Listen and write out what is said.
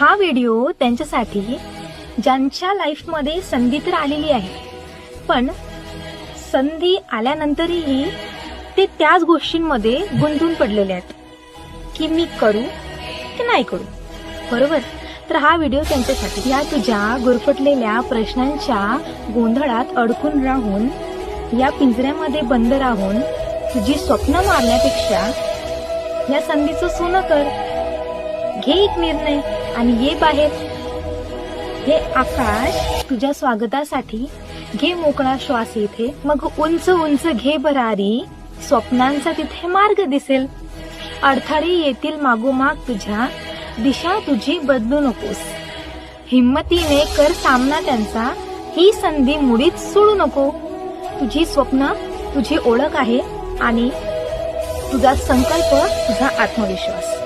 हा व्हिडिओ त्यांच्यासाठी ज्यांच्या लाईफमध्ये संधी तर आलेली आहे, पण संधी आल्यानंतरही ते त्याच गोष्टींमध्ये गुंतून पडलेले आहेत की मी करू की नाही करू. बरोबर. तर हा व्हिडिओ त्यांच्यासाठी. या तुझ्या गुरफटलेल्या प्रश्नांच्या गोंधळात अडकून राहून, या पिंजऱ्यामध्ये बंद राहून तुझी स्वप्न मारण्यापेक्षा या संधीचं सोनं कर. घे एक निर्णय आणि ये बाहेर. हे आकाश तुझ्या स्वागतासाठी. घे मोकळा श्वास इथे, मग उंच उंच घे भरारी. स्वप्नांचा तिथे मार्ग दिसेल. अडथळे येतील मागोमाग तुझ्या, दिशा तुझी बदलू नकोस. हिम्मतीने कर सामना त्यांचा, ही संधी मुळीच सोडू नको. तुझी स्वप्न तुझी ओळख आहे आणि तुझा संकल्प तुझा आत्मविश्वास.